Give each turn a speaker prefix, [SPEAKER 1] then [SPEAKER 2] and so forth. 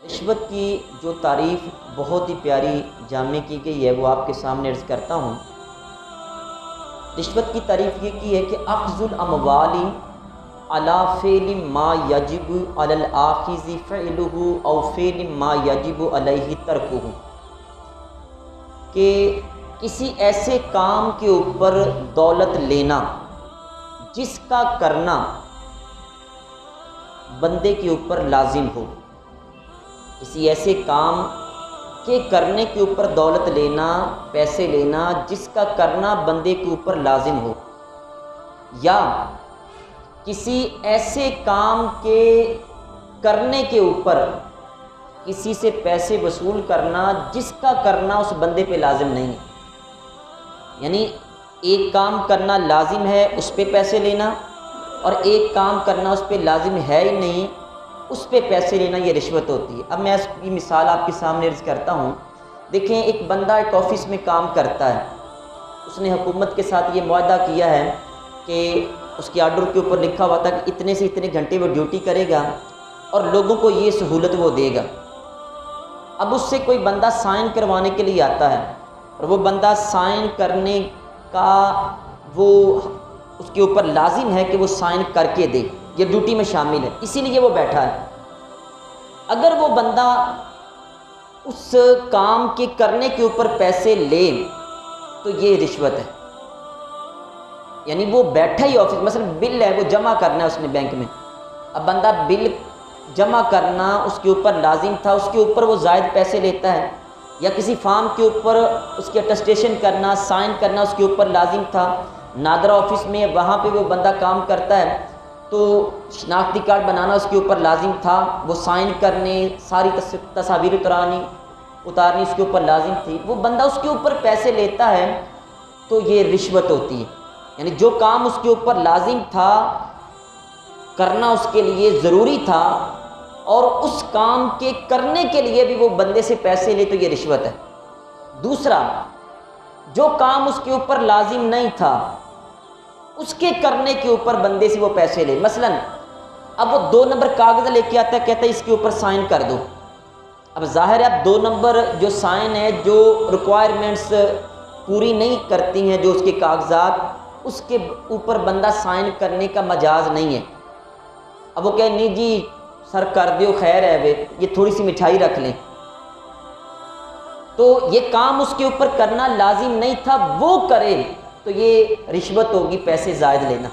[SPEAKER 1] رشوت کی جو تعریف بہت ہی پیاری جامع کی گئی ہے وہ آپ کے سامنے عرض کرتا ہوں۔ رشوت کی تعریف یہ کی ہے کہ اخذ الاموال علی فعل ما یجب علی الاخذ فعلہ او فعل ما یجب علیہ ترکہ، کہ کسی ایسے کام کے اوپر دولت لینا جس کا کرنا بندے کے اوپر لازم ہو، کسی ایسے کام کے کرنے کے اوپر دولت لینا، پیسے لینا جس کا کرنا بندے کے اوپر لازم ہو، یا کسی ایسے کام کے کرنے کے اوپر کسی سے پیسے وصول کرنا جس کا کرنا اس بندے پہ لازم نہیں ہے۔ یعنی ایک کام کرنا لازم ہے، اس پہ پیسے لینا، اور ایک کام کرنا اس پہ لازم ہے ہی نہیں، اس پہ پیسے لینا، یہ رشوت ہوتی ہے۔ اب میں اس کی مثال آپ کے سامنے عرض کرتا ہوں۔ دیکھیں، ایک بندہ ایک آفس میں کام کرتا ہے، اس نے حکومت کے ساتھ یہ معاہدہ کیا ہے کہ اس کے آرڈر کے اوپر لکھا ہوا تھا کہ اتنے سے اتنے گھنٹے وہ ڈیوٹی کرے گا اور لوگوں کو یہ سہولت وہ دے گا۔ اب اس سے کوئی بندہ سائن کروانے کے لیے آتا ہے، اور وہ بندہ سائن کرنے کا وہ اس کے اوپر لازم ہے کہ وہ سائن کر کے دے، یہ ڈیوٹی میں شامل ہے، اسی لیے وہ بیٹھا ہے۔ اگر وہ بندہ اس کام کے کرنے کے اوپر پیسے لے تو یہ رشوت ہے۔ یعنی وہ بیٹھا ہی آفس، مثلا بل ہے، وہ جمع کرنا ہے اس نے بینک میں، اب بندہ بل جمع کرنا اس کے اوپر لازم تھا، اس کے اوپر وہ زائد پیسے لیتا ہے، یا کسی فارم کے اوپر اس کی اٹسٹیشن کرنا، سائن کرنا اس کے اوپر لازم تھا، نادرا آفس میں وہاں پہ وہ بندہ کام کرتا ہے تو شناختی کارڈ بنانا اس کے اوپر لازم تھا، وہ سائن کرنے، ساری تصاویر اتارنی اس کے اوپر لازم تھی، وہ بندہ اس کے اوپر پیسے لیتا ہے تو یہ رشوت ہوتی ہے۔ یعنی جو کام اس کے اوپر لازم تھا، کرنا اس کے لیے ضروری تھا، اور اس کام کے کرنے کے لیے بھی وہ بندے سے پیسے لے تو یہ رشوت ہے۔ دوسرا، جو کام اس کے اوپر لازم نہیں تھا اس کے کرنے کے اوپر بندے سے وہ پیسے لے، مثلا اب وہ 2 نمبر کاغذ لے کے آتا ہے، کہتا ہے اس کے اوپر سائن کر دو۔ اب ظاہر ہے اب 2 نمبر جو سائن ہے، جو ریکوائرمنٹس پوری نہیں کرتی ہیں جو اس کے کاغذات، اس کے اوپر بندہ سائن کرنے کا مجاز نہیں ہے۔ اب وہ کہے نہیں جی سر کر دیو، خیر ہے وے، یہ تھوڑی سی مٹھائی رکھ لیں، تو یہ کام اس کے اوپر کرنا لازم نہیں تھا، وہ کرے تو یہ رشوت ہوگی، پیسے زائد لینا۔